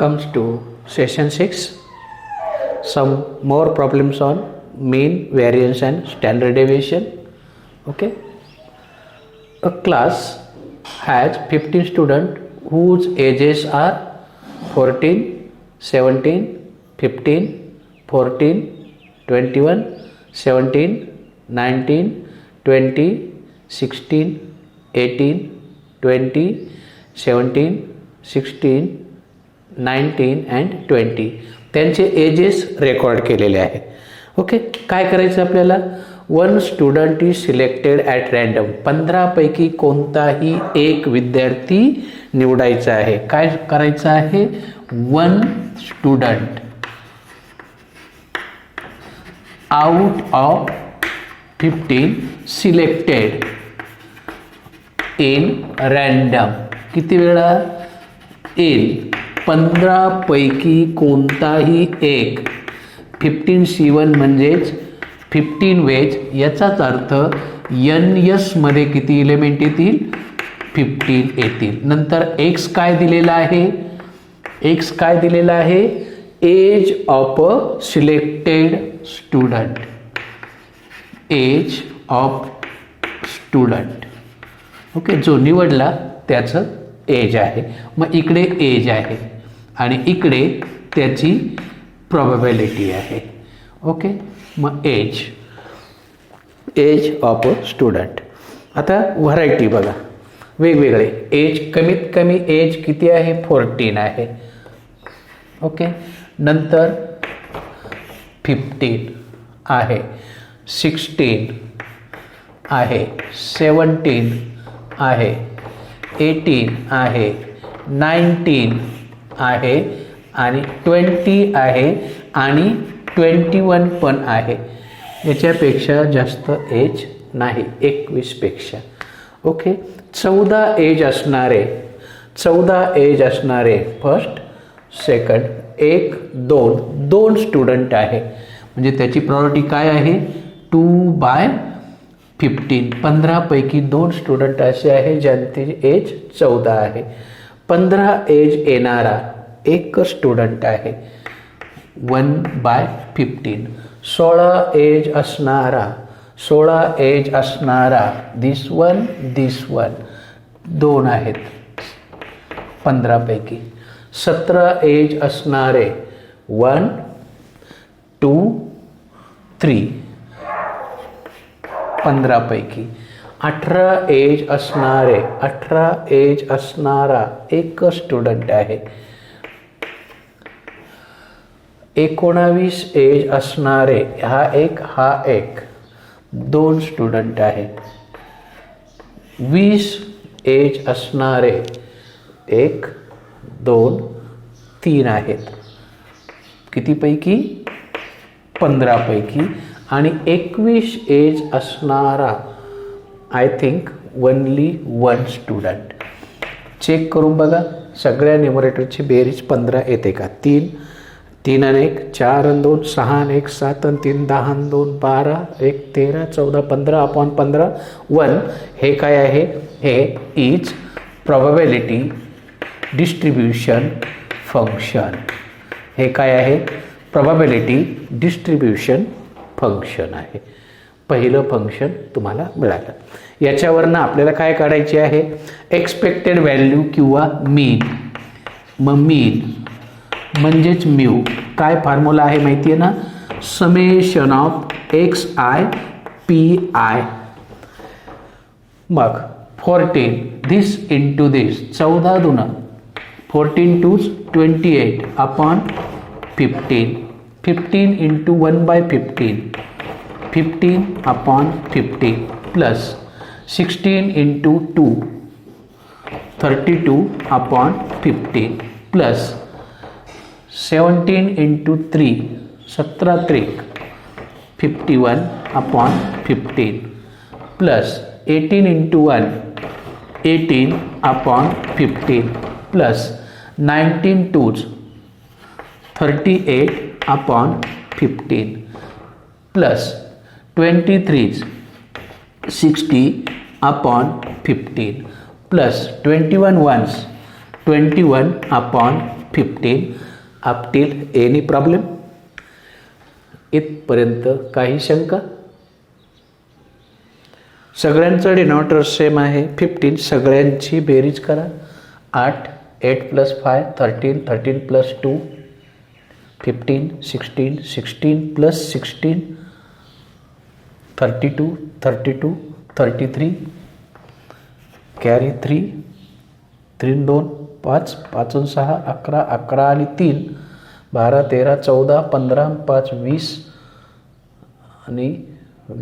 comes to session 6. Some more problems on mean, variance and standard deviation. Okay. A class has 15 students whose ages are 14, 17, 15, 14, 21, 17, 19, 20, 16, 18, 20, 17, 16, 19 and 20 त्यांचे edges record केलेले आहे. Okay. काय करायचं आपल्याला? One student is selected at random. 15 पैकी कोणताही एक विद्यार्थी निवडायचा आहे. काय करायचं आहे? One student out of 15 selected in random. किती वेळा? इन 15 पैकी कोणताही एक. 15C1 म्हणजेच 15 वेज. याचाच अर्थ NS मध्ये किती एलिमेंट येतील? 15 येतील. नंतर एक्स काय दिलेला आहे? एक्स काय दिलेला आहे? Age of a selected student. Age of student. Okay. जो निवडला त्याचं एज आहे. मग इकडे एज आहे आणि इकडे त्याची प्रोबॅबिलिटी आहे. ओके. मग एज ऑफ अ स्टुडंट. आता व्हरायटी बघा, वेगवेगळे एज. कमीत कमी एज किती आहे? 14 आहे. ओके. नंतर 15 आहे, 16 आहे, 17 आहे, 18 आहे, 19 आहे आणि 20 आहे आणि 21 पण आहे. याच्यापेक्षा जास्त एज नाही, 21 पेक्षा. ओके. 14 एज असणारे फर्स्ट, सेकंड, 1, 2 स्टुडंट आहे. म्हणजे त्याची प्रायोरिटी काय आहे? 2/15. 15 पैकी 2 स्टुडंट असे आहे ज्यांची एज 14 आहे. 15 एज येणारा एक स्टुडंट आहे, 1/15. 16 एज असणारा दिस वन 2 आहेत 15 पैकी. 17 एज असणारे 1, 2, 3 15 पैकी. 18 एज असणारा एक स्टुडंट आहे. 19 एज असणारे हा एक 2 स्टुडंट आहे. 20 एज असणारे 1, 2, 3 आहेत. किती पैकी? 15 पैकी. आणि 21 एज असणारा I think only 1 student. Check करून बघा सगळ्या न्युमरेटरची बेरीज 15 येते का? 3 आणि 1 4 आणि 2 6 आणि 1 7 आणि 3 10 आणि 2 12 1 13 14 15 अपॉन 15 1. हे काय आहे? हे इज प्रोबॅबिलिटी डिस्ट्रीब्युशन फंक्शन. हे काय आहे? प्रोबॅबिलिटी डिस्ट्रीब्युशन फंक्शन आहे. पहिलं फंक्शन तुम्हाला मिळालं. याच्यावरनं आपल्याला काय काढायचे आहे? एक्सपेक्टेड व्हॅल्यू किंवा मीन. मग मीन म्हणजेच म्यू. काय फॉर्म्युला आहे माहिती आहे ना? Summation of XI PI. मग 14 धिस इंटू धिस 14 दुना 14 2 28 upon 15. 15 into 1/15 15 upon 15 plus 16 into 2 32 upon 15 plus 17 into 3 17 3 51 upon 15 plus 18 into 1 18 upon 15 plus 19 2 38 upon 15 plus 23 60 upon 15 plus 21 ones 21 upon 15 up till any problem. इथपर्यंत काही शंका? सगळ्यांचं डिनॉमिनेटर सेम आहे 15. सगळ्यांची बेरीज करा. 8 8 + 5 13 13 + 2 15 16 16 + 16 32 32 33 कॅरी 3 3 2 5 5 6 11 11 आणि 3 12 13 14 15 5 20 आणि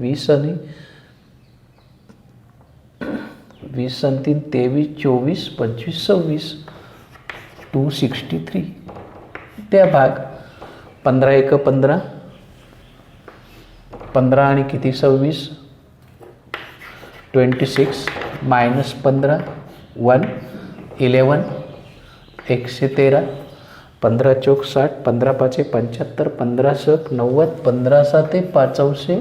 20 आणि 20 आणि 3 23 24 25 26 263. त्या भाग 15 1 15 15 आणि किती 26 26 मायनस 15 1 11 113 15 चौक 60 15 पाचे 75 15 सक 90 15 साते 500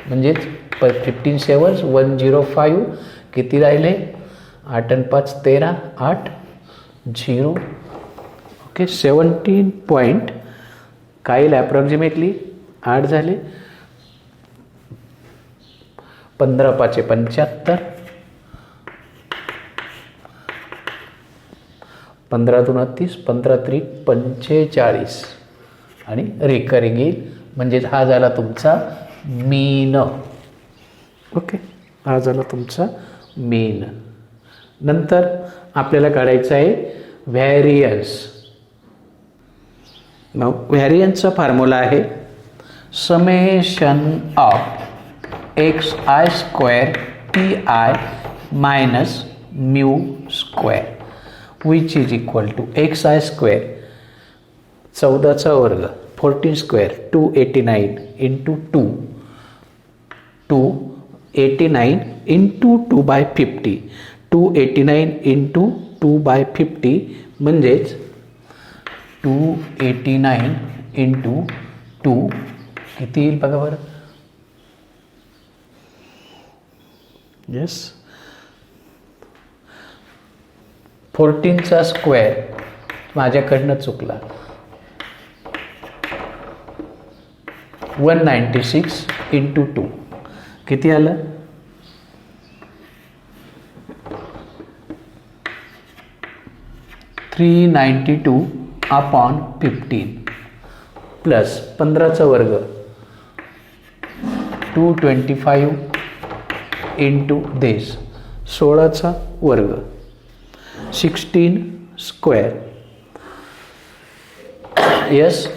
म्हणजेच 15 सेवन्स 105. किती राहिले 8 आणि 5 13 8 0. ओके 17 पॉईंट काय ॲप्रॉक्सिमेटली 8 झाले. 15 पाचे 75 15 2 30 15 3 45 आणि रिकरिंग येईल. म्हणजे हा झाला तुमचा मीन. ओके हा झाला तुमचा मीन. नंतर आपल्याला काढायचं आहे व्हॅरियन्स. मग व्हॅरियन्सचा फॉर्म्युला आहे summation of xi² pi minus mu square which is equal to xi² 14चा वर्ग 14² 289 इंटू 2 289 इंटू 2/50 289 इंटू 2/50 म्हणजेच 289 इंटू 2 किती येईल बघा बरं. येस 14चा स्क्वेअर माझ्याकडनं चुकला 196 इंटू 2 किती आलं 392 अपॉन 15 प्लस 15चा वर्ग 225 इंटू दिस 16चा वर्ग 16 स्क्वेअर. यस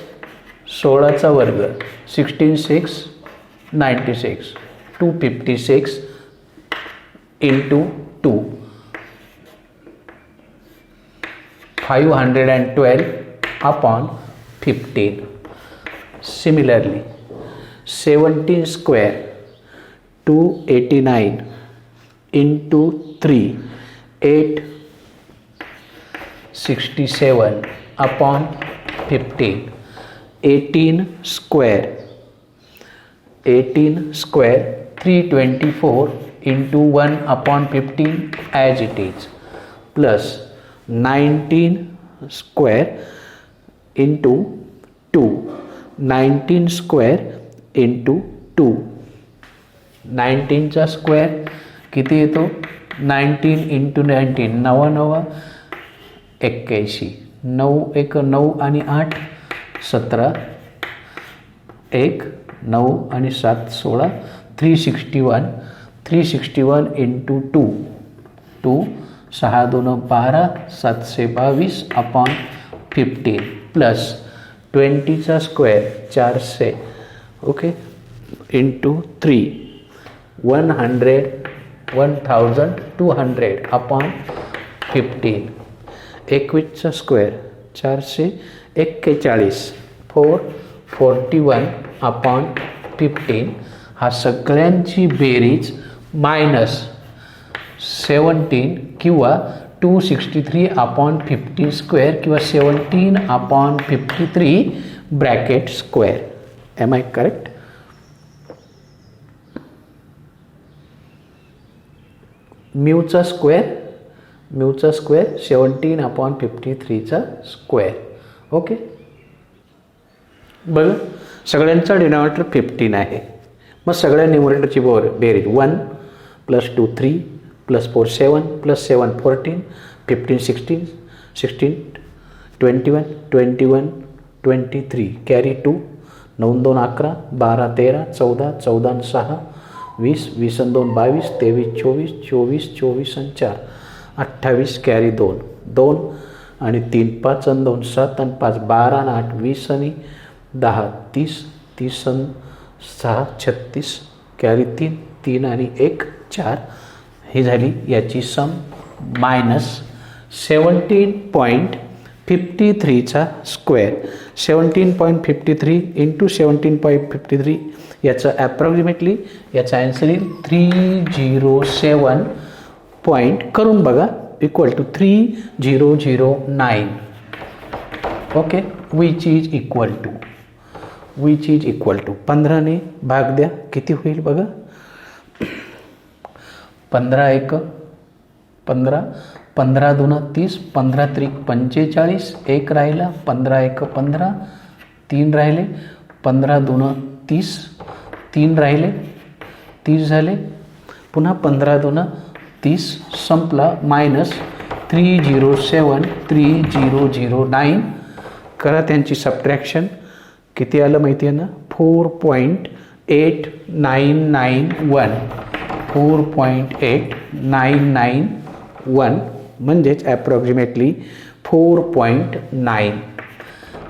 16चा वर्ग 16 6 96 256 into 2 512 upon 15. Similarly 17 square 289 into 3 867 upon 15. 18 square 324 into 1 upon 15 as it is plus 19 square into 2 19 square into 2 19चा square किती येतो 19 इंटू 19 9 9 81 9 1 9 आणि 8 17 1 9 आणि 7 16 361 इंटू 2 2 6 2 12 722 अपॉन 15 प्लस 20चा स्क्वेअर 400 ओके इंटू 3 1200 अपॉन 15 21चा square 441 441 upon 15 हा सगळ्यांची बेरीज मायनस 17 किंवा 263 अपॉन 15 स्क्वेअर किंवा 17 upon 53 bracket square. Am I correct? म्यूचा स्क्वेअर म्यूचा स्क्वेअर 17/53चा स्क्वेअर. ओके, बघा सगळ्यांचा डिनॉमिनेटर 15 आहे. मग सगळ्या न्यूमरेटरची बेरीज 1 + 2 3 + 4 7 + 7 14 15 16 16 21 21 23 कॅरी 2 9 2 11 12 13 14 14 6 20 20 2 22 23 24 24 24 4 28 कॅरी 2 2 आणि 3 5 आणि 2 7 आणि 5 12 आणि 8 20 आणि 10 30 30 आणि 6 36 कॅरी 3 3 आणि 1 4. ही झाली याची सम मायनस 17.53चा स्क्वेअर. 17.53 इंटू 17.53 याचं ॲप्रॉक्सिमेटली याचा ॲन्सर येईल 307 पॉईंट करून बघा equal to 3009. Okay, which is equal to 15ने भाग द्या किती होईल बघा. 15 1 15 15 2 30 15 3 45 1 राहिला 15 1 15 3 राहिले 15 2 30 3 राहिले 30 झाले पुन्हा 15 2 30 संपला मायनस 307 3009. करा त्यांची सबट्रॅक्शन किती आलं माहिती आहे ना 4.8991 4.8991 म्हणजेच ॲप्रॉक्सिमेटली 4.9.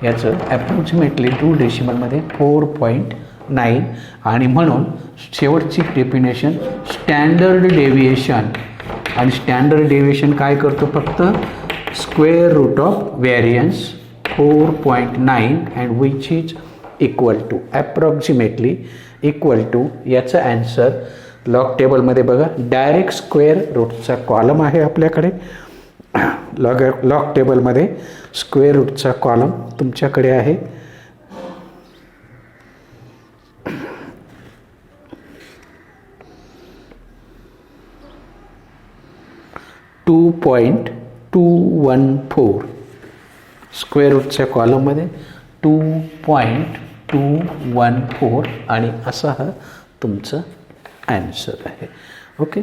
याचं ॲप्रॉक्सिमेटली 2 डेसिमलमध्ये 4.9 आणि म्हणून शेवटची डेफिनेशन स्टँडर्ड डेविएशन. आणि स्टँडर्ड डेविएशन काय करतो फक्त square root of variance 4.9 and which is equal to approximately equal to. याचं ॲन्सर लॉग टेबलमध्ये बघा डायरेक्ट स्क्वेअर रूटचा कॉलम आहे आपल्याकडे. लॉग टेबलमध्ये स्क्वेअर रूटचा कॉलम तुमच्याकडे आहे. .214 स्क्वेअर रूटच्या कॉलममध्ये 2.214 आणि असा हा तुमचं ॲन्सर आहे. ओके,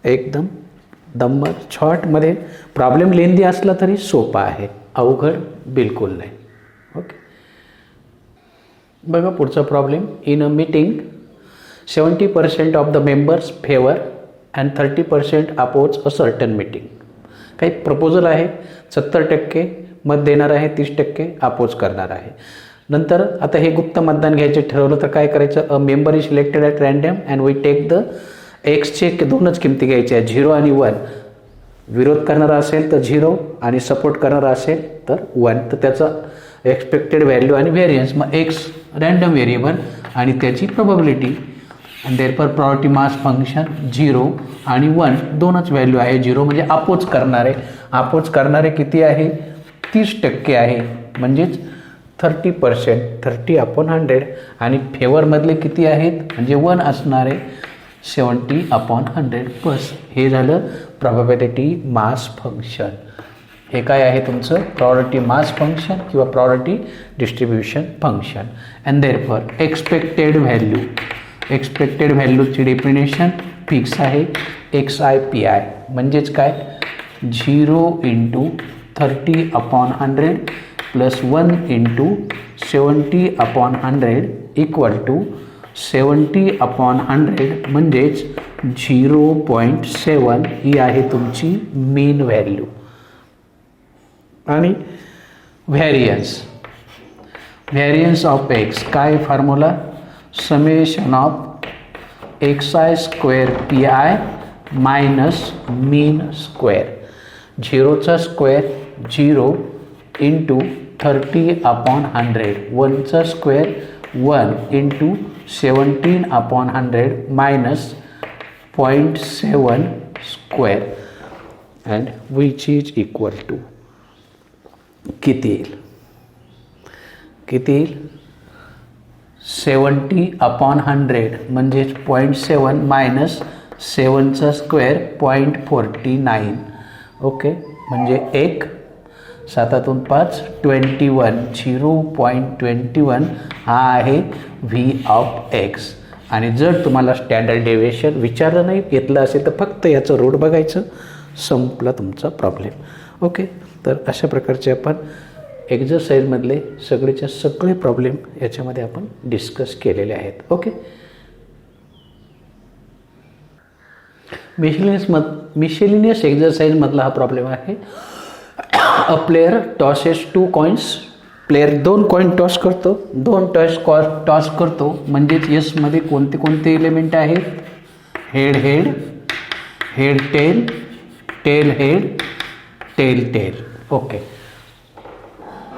एकदम दम्बर शॉर्टमध्ये. प्रॉब्लेम लेंदी असला तरी सोपा आहे, अवघड बिलकुल नाही. ओके, बघा पुढचा problem. In a meeting 70% of the members favour and 30% oppose a certain meeting. काही प्रपोजल आहे 70% मत देणार आहे 30% अपोज करणार आहे. नंतर आता हे गुप्त मतदान घ्यायचे ठरवलं तर काय करायचं. A member is selected at random and we take the एक्सचे 2च किमती घ्यायच्या 0 आणि 1. विरोध करणारा असेल तर 0 आणि सपोर्ट करणारा असेल तर 1. तर त्याचा एक्सपेक्टेड व्हॅल्यू आणि व्हेरियन्स मग एक्स रँडम व्हेरिएबल आणि त्याची प्रोबॅबिलिटी. आणि देअरफॉर प्रॉपर्टी मास फंक्शन 0 आणि 1 2च व्हॅल्यू आहे. 0 म्हणजे अपोज करणारे किती आहे 30% आहे म्हणजेच 30% 30/100 आणि फेवरमधले किती आहेत म्हणजे 1 असणारे 70/100 बस. हे झालं प्रॉबॅबिलिटी मास फंक्शन. हे काय आहे तुमचं प्रॉपर्टी मास फंक्शन किंवा property distribution function. And therefore expected व्हॅल्यूची डेफिनेशन फिक्स आहे XI/PI म्हणजेच काय 0 × 30/100 + 1 × 70/100 इक्वल टू 70/100 म्हणजेच 0.7 ही आहे तुमची मीन व्हॅल्यू. आणि व्हॅरियन्स ऑफ एक्स काय formula summation of XI² minus mean square. 0चा स्क्वेअर 0 × 30/100 1चा square 1 × 17/100 minus 0.7 square and which is equal to किती येईल 70/100 म्हणजेच 0.7 मायनस 7चा स्क्वेअर 0.49 ओके, म्हणजे 1 7 5 21 0.21 हा आहे व्ही ऑफ एक्स. आणि जर तुम्हाला स्टँडर्ड डेव्हिएशन विचारलं नाही घेतलं असेल तर फक्त याचं रूट बघायचं, संपला तुमचा प्रॉब्लेम. ओके, तर अशा प्रकारचे आपण एक्झरसाईजमधले सगळेच्या सगळे प्रॉब्लेम याच्यामध्ये आपण डिस्कस केलेले आहेत. ओके, मिशेलिनियस एक्झरसाईजमधला हा प्रॉब्लेम आहे. A player tosses 2 coins. Player 2 coin toss करतो, 2 टॉस करतो म्हणजेच यसमध्ये कोणते कोणते एलिमेंट आहेत? Head head, head tail, tail head, tail tail. Okay,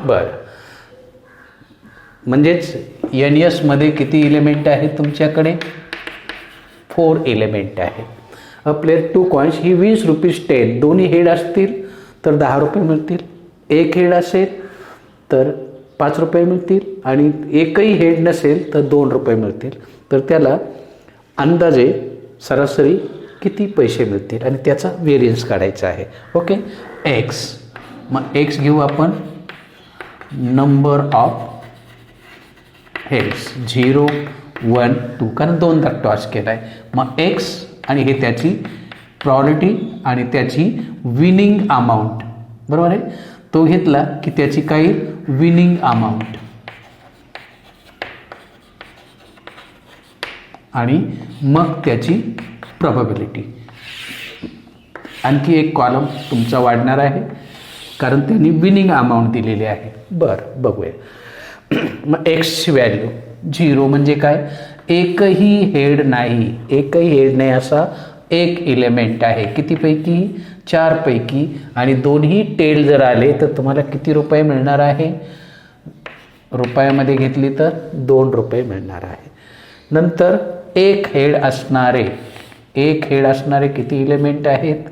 बरं, म्हणजेच एन यसमध्ये किती एलिमेंट आहेत तुमच्याकडे? 4 एलिमेंट आहेत. A player 2 coins, he 20 rupees tail. दोन्ही हेड असतील तर 10 रुपये मिळतील, एक हेड असेल तर 5 रुपये मिळतील आणि एकही हेड नसेल तर 2 रुपये मिळतील. तर त्याला अंदाजे सरासरी किती पैसे मिळतील आणि त्याचा व्हेरियन्स काढायचा आहे. Okay, x. मग एक्स घेऊ आपण नंबर ऑफ हेड्स 0 1 2, कारण 2दा टॉस केला आहे. मग एक्स आणि हे त्याची प्रॉबिलिटी आणि त्याची विनिंग अमाऊंट, बरोबर आहे. तो घेतला की त्याची काही विनिंग अमाऊंट आणि मग त्याची प्रोबॅबिलिटी. आणखी एक कॉलम तुमचा वाढणार आहे कारण त्यांनी विनिंग अमाऊंट दिलेली आहे. बरं, बघूया. मग एक्सची व्हॅल्यू 0 म्हणजे काय? एकही हेड नाही, एकही हेड नाही असा एक एलिमेंट आहे. कितीपैकी? 4 पैकी. आणि दोन्ही टेल जर आले तर तुम्हाला किती रुपये मिळणार आहे? रुपयामध्ये घेतली तर 2 रुपये मिळणार आहे. नंतर एक हेड असणारे किती एलिमेंट आहेत?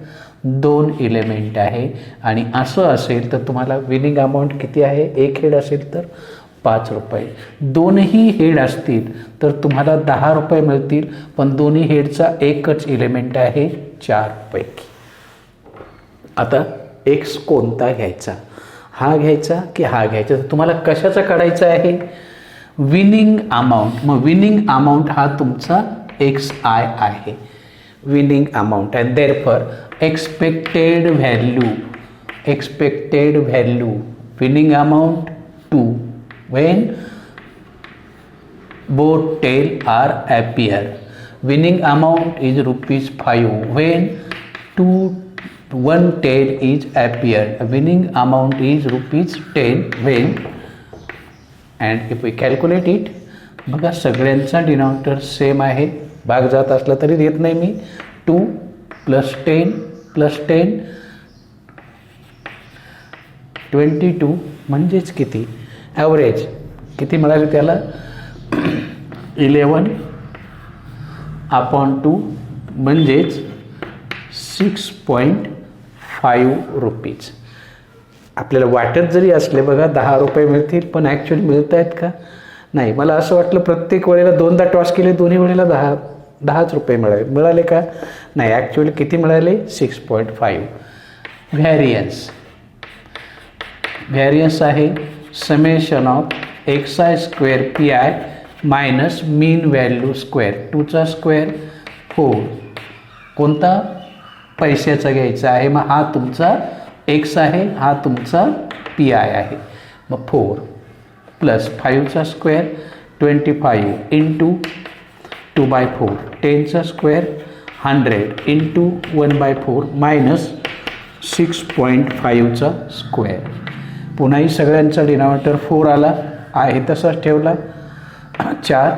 2 एलिमेंट आहे. आणि असं असेल तर तुम्हाला विनिंग अमाऊंट किती आहे? एक हेड असेल तर 5 रुपये. दोन्ही हेड असतील तर तुम्हाला 10 रुपये मिळतील, पण दोन्ही हेडचा एकच एलिमेंट आहे 4 पैकी. आता एक्स कोणता घ्यायचा? हा घ्यायचा की हा घ्यायचा? तर तुम्हाला कशाचा काढायचा आहे? Winning amount. मग विनिंग अमाऊंट हा तुमचा एक्स आय आहे, winning amount. And therefore expected value winning amount 2 when both tail are appear. Winning amount is ₹5 when 1 tail is appear. Winning amount is ₹10 when, and if we calculate it, बघा सगळ्यांचा denominator same आहे, भाग जात असला तरी देत नाही मी. 2 + 10 + 10 22 म्हणजेच किती? ॲव्हरेज किती मिळाले त्याला? 11/2 म्हणजेच 6.5 रुपीज. आपल्याला वाटत जरी असले बघा 10 रुपये मिळतील, पण ॲक्च्युअली मिळत आहेत का? नाही. मला असं वाटलं प्रत्येक वेळेला 2दा टॉस केले, दोन्ही वेळेला 10च रुपये मिळाले का? नाही, ॲक्च्युअली किती मिळाले? 6.5. व्हॅरियन्स आहे summation of xi² pi minus mean value square. 2चा स्क्वेअर 4. कोणता? पैशाचा घ्यायचा आहे. मग हा तुमचा एक्स आहे, हा तुमचा पी आय आहे. मग 4 + 5चा स्क्वेअर 25 इंटू 2/4. 10चा स्क्वेअर 100 इंटू 1/4 मायनस 6.5चा स्क्वेअर. पुन्हाही सगळ्यांचा डिनॉमिनेटर 4 आला आहे तसाच ठेवला. 4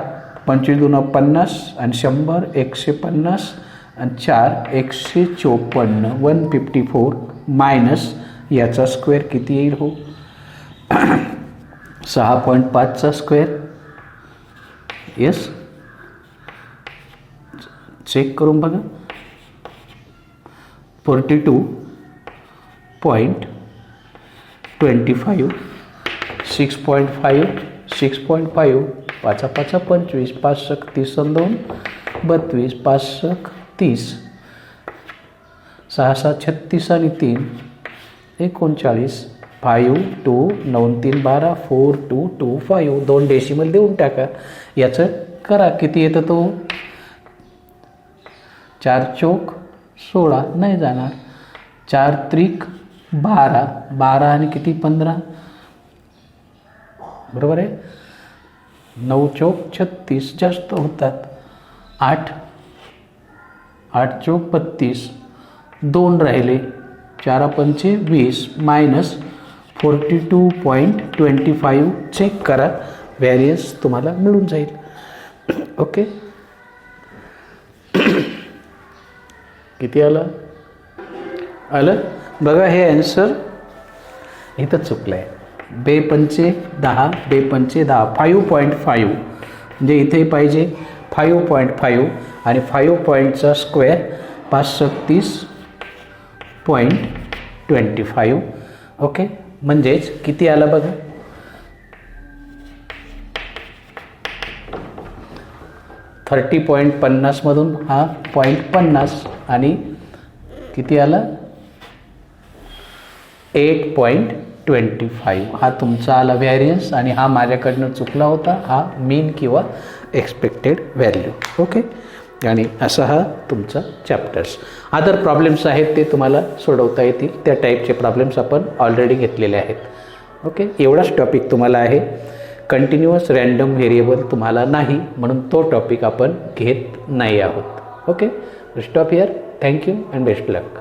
25 × 50 आणि 100 150 आणि 4 154 154 मायनस याचा स्क्वेअर किती येईल हो? 6.5चा स्क्वेअर. येस, चेक करून बघा. 42.25 6.5 6.5 5 5 25 5 × 30 2 32 5 × 30 6 6 36 आणि 3 39. 5 2 9 3 12 4 2 2 5. 2 डेसिमल देऊन टाका. याचं करा किती येतं तो. 4 चोक 16 नाही जाणार. 4 त्रिक 12. 12 आणि किती 15 बरोबर आहे. 9 चोक 36 जास्त होतात. 8 चोक 32. 2 राहिले. 4 पंचे 20 मायनस 42.25. चेक करा व्हॅरियन्स तुम्हाला मिळून जाईल. ओके किती आलं बघा. हे आन्सर इथं चुकलं आहे. 2 पंचे 10 2 पंचे 10 5.5 म्हणजे इथे पाहिजे 5.5 आणि 5 पॉईंटचा स्क्वेअर 536.25. ओके म्हणजेच किती आलं बघा. 30.50 मधून हा 0.50 आणि किती आला 8.25. हा तुमचा आला व्हॅरियन्स आणि हा माझ्याकडनं चुकला होता. हा मीन किंवा एक्सपेक्टेड व्हॅल्यू. ओके आणि असा हा तुमचा चॅप्टर्स. अदर प्रॉब्लेम्स आहेत ते तुम्हाला सोडवता येतील. त्या टाईपचे प्रॉब्लेम्स आपण ऑलरेडी घेतलेले आहेत. ओके एवढाच टॉपिक तुम्हाला आहे. कंटिन्युअस रँडम व्हेरिएबल तुम्हाला नाही म्हणून तो टॉपिक आपण घेत नाही आहोत. Okay stop here. Thank you and best luck.